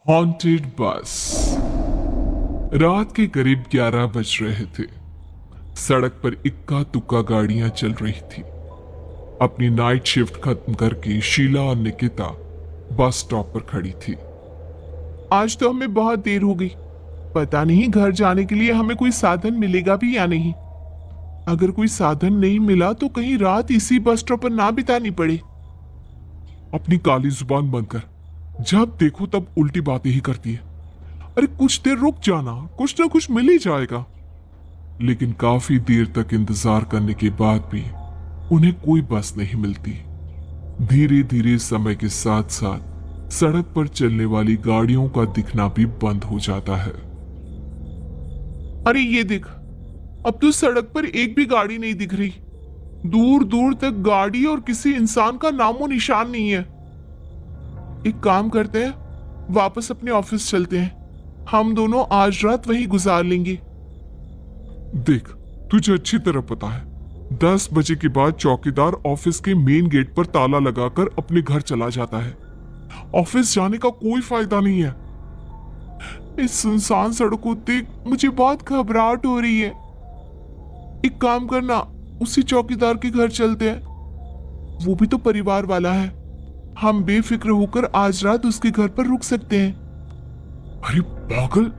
Haunted बस। रात के करीब 11 बज रहे थे। सड़क पर इक्का दुक्का गाड़ियां चल रही थी। अपनी नाइट शिफ्ट खत्म करके शीला और निकिता बस स्टॉप पर खड़ी थी। आज तो हमें बहुत देर हो गई। पता नहीं घर जाने के लिए हमें कोई साधन मिलेगा भी या नहीं। अगर कोई साधन नहीं मिला तो कहीं रात इसी बस स्टॉप पर ना बितानी पड़े। अपनी काली जुबान बंद कर। जब देखो तब उल्टी बातें ही करती है। अरे कुछ देर रुक जाना, कुछ ना कुछ मिल ही जाएगा। लेकिन काफी देर तक इंतजार करने के बाद भी उन्हें कोई बस नहीं मिलती। धीरे धीरे समय के साथ साथ सड़क पर चलने वाली गाड़ियों का दिखना भी बंद हो जाता है। अरे ये देख, अब तो सड़क पर एक भी गाड़ी नहीं दिख रही। दूर दूर तक गाड़ी और किसी इंसान का नामो निशान नहीं है। एक काम करते हैं, वापस अपने ऑफिस चलते हैं। हम दोनों आज रात वहीं गुजार लेंगे। देख, तुझे अच्छी तरह पता है 10 बजे के बाद चौकीदार ऑफिस के मेन गेट पर ताला लगाकर अपने घर चला जाता है। ऑफिस जाने का कोई फायदा नहीं है। इस सुनसान सड़क को देख मुझे बहुत घबराहट हो रही है। एक काम करना, उसी चौकीदार के घर चलते हैं। वो भी तो परिवार वाला है। हम बेफिक्र होकर आज रात उसके घर पर रुक सकते हैं। अरे पागल,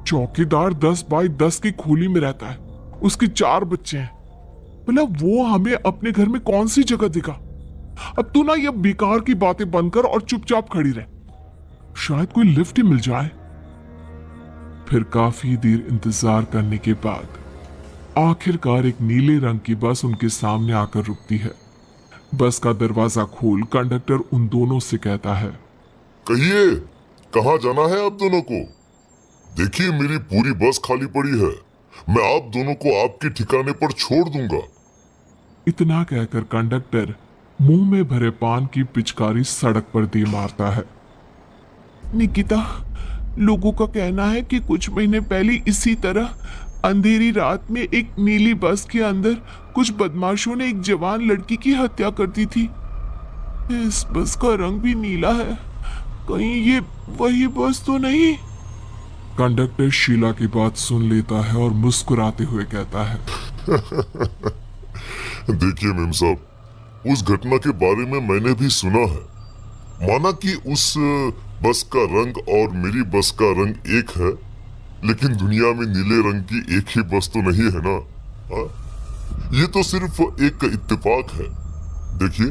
चौकीदार 10 बाई 10 की खोली में रहता है। उसके 4 बच्चे हैं। भला वो हमें अपने घर में कौन सी जगह देगा। अब तू ना ये बेकार की बातें बंद कर और चुपचाप खड़ी रह। शायद कोई लिफ्ट ही मिल जाए। फिर काफी देर इंतजार करने के बाद आखिरकार एक नीले रंग की बस उनके सामने आकर रुकती है। बस का दरवाजा खोल कंडक्टर उन दोनों से कहता है, कहिए, कहाँ जाना है आप दोनों को? देखिए मेरी पूरी बस खाली पड़ी है। मैं आप दोनों को आपके ठिकाने पर छोड़ दूंगा। इतना कहकर कंडक्टर मुंह में भरे पान की पिचकारी सड़क पर दे मारता है। निकिता, लोगों का कहना है कि कुछ महीने पहले इसी तरह अंधेरी रात में एक नीली बस के अंदर कुछ बदमाशों ने एक जवान लड़की की हत्या कर दी थी। इस बस का रंग भी नीला है। कहीं ये वही बस तो नहीं? कंडक्टर शीला की बात सुन लेता है और मुस्कुराते हुए कहता है, देखिए मेम साहब, उस घटना के बारे में मैंने भी सुना है। माना कि उस बस का रंग और मेरी बस का रंग एक है, लेकिन दुनिया में नीले रंग की एक ही बस तो नहीं है ना। ये तो सिर्फ एक इत्तेफाक है। देखिए,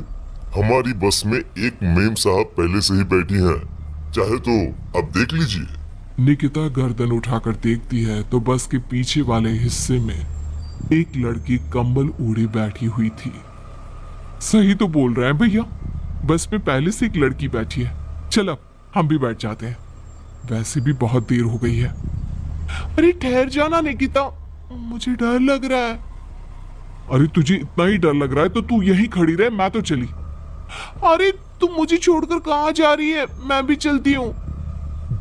हमारी बस में एक मेम साहब पहले से ही बैठी हैं। चाहे तो अब देख लीजिए। निकिता गर्दन उठाकर देखती है तो बस के पीछे वाले हिस्से में एक लड़की कंबल ओढ़े बैठी हुई थी। सही तो बोल रहे हैं भैया, बस में पहले से एक लड़की बैठी है। चल अब हम भी बैठ जाते हैं, वैसे भी बहुत देर हो गई है। अरे ठहर जाना निकिता, मुझे डर लग रहा है। अरे तुझे इतना ही डर लग रहा है तो तू यहीं खड़ी रहे, मैं तो चली। अरे तुम मुझे छोड़कर कहाँ जा रही है? मैं भी चलती हूँ।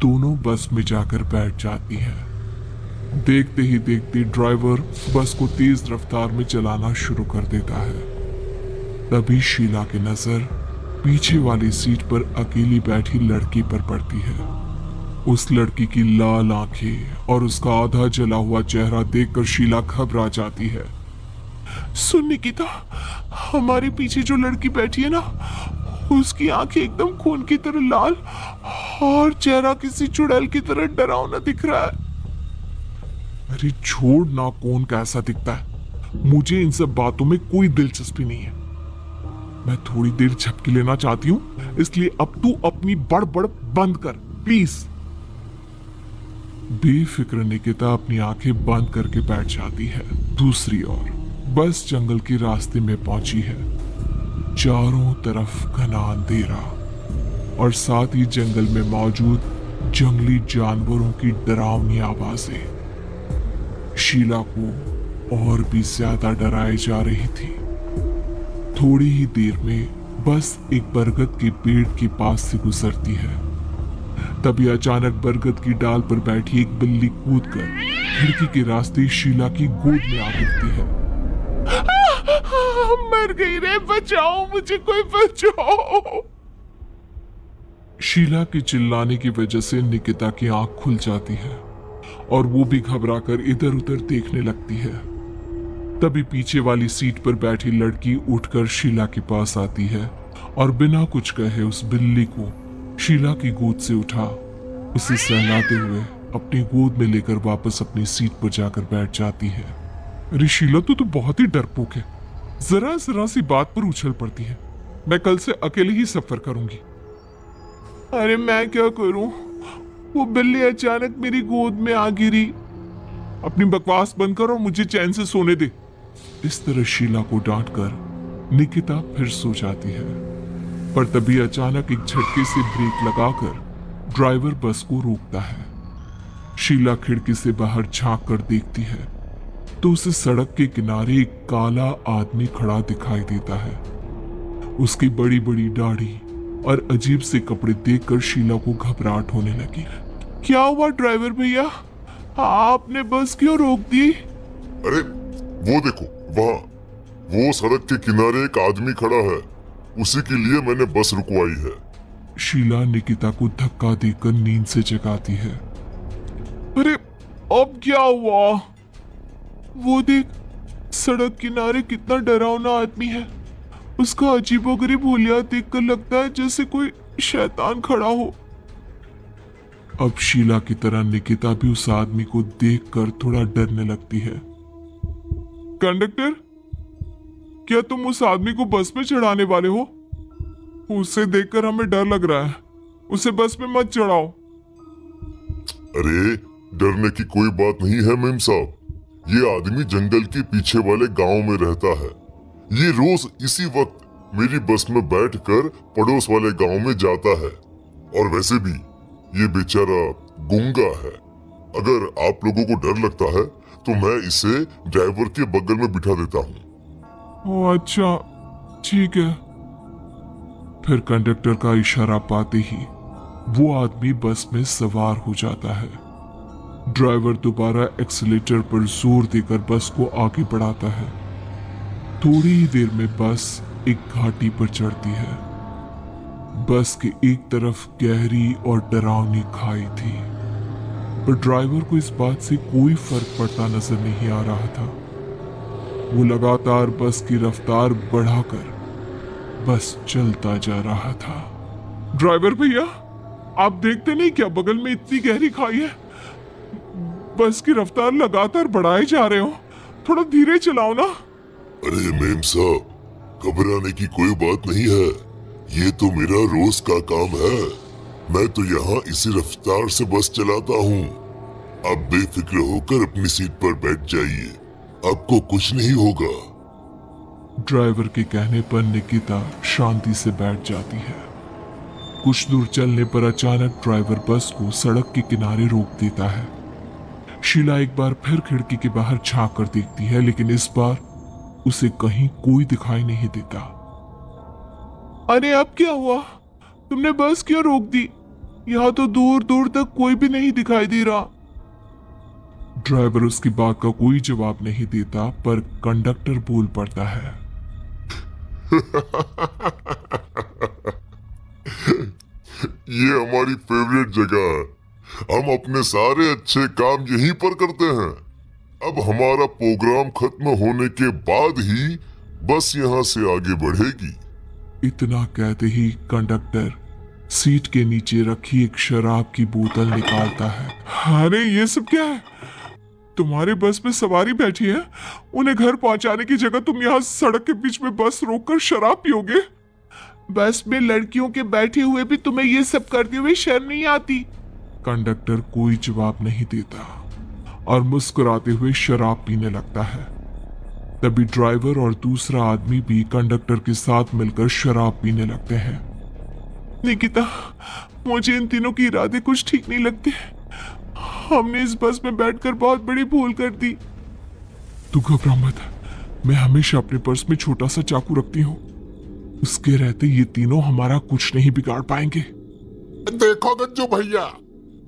दोनों बस में जाकर बैठ जाती हैं। देखते ही देखते ड्राइवर बस को तेज रफ्तार में चलाना शुरू कर देता है। तभी शीला की नजर पीछे वाली सीट पर अकेली बैठी लड़की पर पड़ती है। उस लड़की की लाल आंखें और उसका आधा जला हुआ चेहरा देखकर शीला घबरा जाती है। सुन निकिता, हमारे पीछे जो लड़की बैठी है ना, उसकी आंखें एकदम खून की तरह लाल और चेहरा किसी चुड़ैल की तरह डरावना दिख रहा है। अरे छोड़ ना, कौन कैसा दिखता है? मुझे इन सब बातों में कोई दिलचस्पी नहीं है। मैं थोड़ी देर झपकी लेना चाहती हूँ, इसलिए अब तू अपनी बड़बड़ बंद कर प्लीज। बेफिक्र निकिता अपनी आंखें बंद करके बैठ जाती है। दूसरी ओर बस जंगल के रास्ते में पहुंची है। चारों तरफ घना अंधेरा और साथ ही जंगल में मौजूद जंगली जानवरों की डरावनी आवाजें शीला को और भी ज्यादा डराए जा रही थी। थोड़ी ही देर में बस एक बरगद के पेड़ के पास से गुजरती है। तभी अचानक बरगद की डाल पर बैठी एक बिल्ली कूदकर खिड़की के रास्ते शीला की गोद में आ गिरती है। मर गई रे, बचाओ मुझे, कोई बचाओ। शीला के चिल्लाने की वजह से निकिता की आंख खुल जाती है और वो भी घबराकर इधर उधर देखने लगती है। तभी पीछे वाली सीट पर बैठी लड़की उठकर शीला के पास आती है और बिना कुछ कहे उस बिल्ली को शीला की गोद से उठा उसे सहलाते हुए अपनी गोद में लेकर वापस अपनी सीट पर जाकर बैठ जाती है। अरे शीला, तू बहुत ही डरपोक है, जरा जरा सी बात पर उछल पड़ती है। मैं कल से अकेले ही सफर करूंगी। अरे मैं क्या करूं, वो बिल्ली अचानक मेरी गोद में आ गिरी। अपनी बकवास बंद कर और मुझे चैन से सोने दे। इस तरह शीला को डांटकर निकिता फिर सो जाती है, पर तभी अचानक एक झटके से ब्रेक लगाकर ड्राइवर बस को रोकता है। शीला खिड़की से बाहर झांक कर देखती है तो उसे सड़क के किनारे एक काला आदमी खड़ा दिखाई देता है। उसकी बड़ी बड़ी दाढ़ी और अजीब से कपड़े देखकर शीला को घबराहट होने लगी। क्या हुआ ड्राइवर भैया, आपने बस क्यों रोक दी? अरे वो देखो, वहाँ वो सड़क के किनारे एक आदमी खड़ा है, उसी के लिए मैंने बस रुकवाई है। शीला निकिता को धक्का देकर नींद से जगाती है। अरे अब क्या हुआ? वो देख, सड़क किनारे कितना डरावना आदमी है। उसका अजीबोगरीब हुलिया देखकर लगता है जैसे कोई शैतान खड़ा हो। अब शीला की तरह निकिता भी उस आदमी को देखकर थोड़ा डरने लगती है। कंडक्टर, क्या तुम उस आदमी को बस में चढ़ाने वाले हो? उसे देखकर हमें डर लग रहा है, उसे बस में मत चढ़ाओ। अरे डरने की कोई बात नहीं है मेम साहब, ये आदमी जंगल के पीछे वाले गांव में रहता है। ये रोज इसी वक्त मेरी बस में बैठकर पड़ोस वाले गांव में जाता है। और वैसे भी ये बेचारा गूंगा है। अगर आप लोगों को डर लगता है तो मैं इसे ड्राइवर के बगल में बिठा देता हूँ। ओह अच्छा, ठीक है। फिर कंडक्टर का इशारा पाते ही वो आदमी बस में सवार हो जाता है। ड्राइवर दोबारा एक्सीलेटर पर जोर देकर बस को आगे बढ़ाता है। थोड़ी ही देर में बस एक घाटी पर चढ़ती है। बस के एक तरफ गहरी और डरावनी खाई थी, पर ड्राइवर को इस बात से कोई फर्क पड़ता नजर नहीं आ रहा था। वो लगातार बस की रफ्तार बढ़ाकर बस चलता जा रहा था। ड्राइवर भैया, आप देखते नहीं क्या बगल में इतनी गहरी खाई है? बस की रफ्तार लगातार बढ़ाए जा रहे हो, थोड़ा धीरे चलाओ ना। अरे मेम साहब, घबराने की कोई बात नहीं है, ये तो मेरा रोज का काम है। मैं तो यहाँ इसी रफ्तार से बस चलाता हूँ। आप बेफिक्र होकर अपनी सीट पर बैठ जाइए, आपको कुछ नहीं होगा। ड्राइवर के कहने पर निकिता शांति से बैठ जाती है। कुछ दूर चलने पर अचानक ड्राइवर बस को सड़क के किनारे रोक देता है। शीला एक बार फिर खिड़की के बाहर झांक कर देखती है, लेकिन इस बार उसे कहीं कोई दिखाई नहीं देता। अरे अब क्या हुआ? तुमने बस क्यों रोक दी? यहाँ तो दूर दूर तक कोई भी नहीं दिखाई दे रहा। ड्राइवर उसकी बात का कोई जवाब नहीं देता, पर कंडक्टर बोल पड़ता है। ये हमारी फेवरेट जगह है, हम अपने सारे अच्छे काम यहीं पर करते हैं। अब हमारा प्रोग्राम खत्म होने के बाद ही बस यहाँ से आगे बढ़ेगी। इतना कहते ही कंडक्टर सीट के नीचे रखी एक शराब की बोतल निकालता है। अरे ये सब क्या है? तुम्हारे बस में सवारी बैठी है, उन्हें घर पहुंचाने की जगह तुम यहाँ सड़क के बीच में बस रोककर शराब पियोगे? बस में लड़कियों के बैठे हुए भी तुम्हें ये सब करते हुए शर्म नहीं आती? कंडक्टर कोई जवाब नहीं देता और मुस्कुराते हुए शराब पीने लगता है। तभी ड्राइवर और दूसरा आदमी भी कंडक्टर के साथ मिलकर शराब पीने लगते हैं। निकिता, मुझे इन तीनों के इरादे कुछ ठीक नहीं लगते। हमने इस बस में बैठकर बहुत बड़ी भूल कर दी। तू घबरा मत, मैं हमेशा अपने पर्स में छोटा सा चाकू रखती हूँ। उसके रहते ये तीनों हमारा कुछ नहीं बिगाड़ पाएंगे। देखो गज्जू भैया,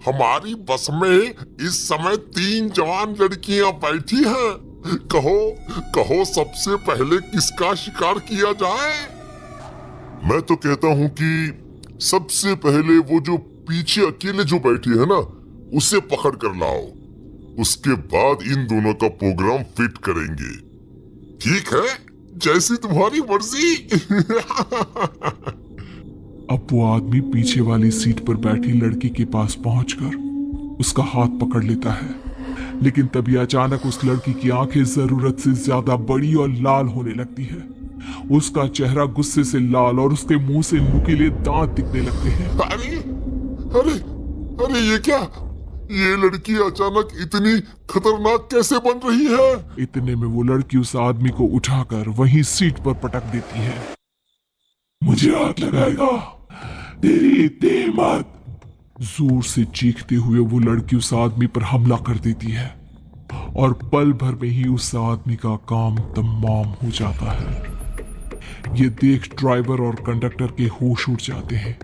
हमारी बस में इस समय 3 जवान लड़कियां बैठी हैं। कहो सबसे पहले किसका शिकार किया जाए? मैं तो कहता हूँ कि सबसे पहले वो जो पीछे अकेले जो बैठी है ना, उसे पकड़ कर लाओ। उसके बाद इन दोनों का प्रोग्राम फिट करेंगे। ठीक है, जैसी तुम्हारी मर्जी। अब वो आदमी पीछे वाली सीट पर बैठी लड़की के पास पहुंचकर उसका हाथ पकड़ लेता है, लेकिन तभी अचानक उस लड़की की आंखें जरूरत से ज्यादा बड़ी और लाल होने लगती है। उसका चेहरा गुस्से से लाल और उसके मुंह से नुकीले दांत दिखने लगते हैं। अरे अरे अरे, ये क्या? ये लड़की अचानक इतनी खतरनाक कैसे बन रही है? इतने में वो लड़की उस आदमी को उठाकर वहीं सीट पर पटक देती है। मुझे हाथ लगाएगा, तेरी इतनी हिम्मत! जोर से चीखते हुए वो लड़की उस आदमी पर हमला कर देती है और पल भर में ही उस आदमी का काम तमाम हो जाता है। ये देख ड्राइवर और कंडक्टर के होश उड़ जाते हैं।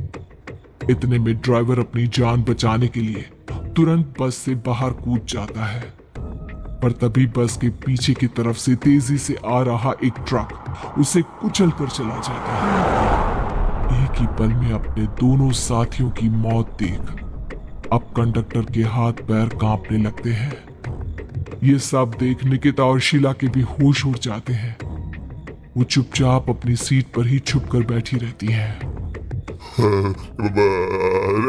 इतने में ड्राइवर अपनी जान बचाने के लिए तुरंत बस से बाहर कूद जाता है, पर तभी बस के पीछे की तरफ से तेजी से आ रहा एक ट्रक उसे कुचल कर चला जाता है। एक ही पल में अपने दोनों साथियों की मौत देख अब कंडक्टर के हाथ पैर कांपने लगते हैं। ये सब देख निकिता और शीला के भी होश उड़ जाते हैं। वो चुपचाप अपनी सीट पर ही छुप कर बैठी रहती हैं। अरे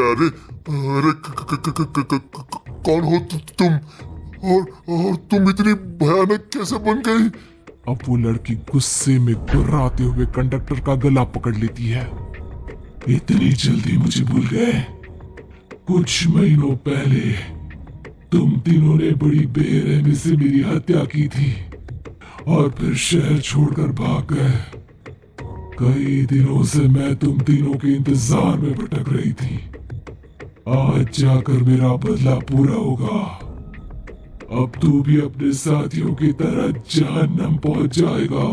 अरे, कौन हो तुम? और तुम इतनी भयानक कैसे बन गई? अब वो लड़की गुस्से में गुर्राते हुए कंडक्टर का गला पकड़ लेती है। इतनी जल्दी मुझे भूल गए? कुछ महीनों पहले तुम तीनों ने बड़ी बेरहमी से मेरी हत्या की थी और फिर शहर छोड़कर भाग गए। कई दिनों से मैं तुम तीनों के इंतजार में भटक रही थी। आज जाकर मेरा बदला पूरा होगा। अब तू भी अपने साथियों की तरह जहन्नम पहुंच जाएगा।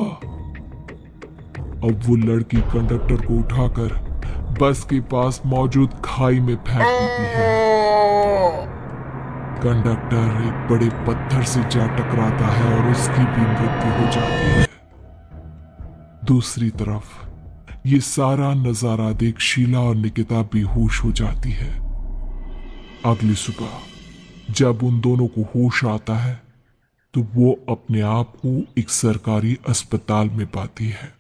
अब वो लड़की कंडक्टर को उठाकर बस के पास मौजूद खाई में फेंक देती है। कंडक्टर एक बड़े पत्थर से जा टकराता है और उसकी भी मृत्यु हो जाती है। दूसरी तरफ ये सारा नजारा देख शीला और निकिता बेहोश हो जाती है। अगली सुबह जब उन दोनों को होश आता है तो वो अपने आप को एक सरकारी अस्पताल में पाती है।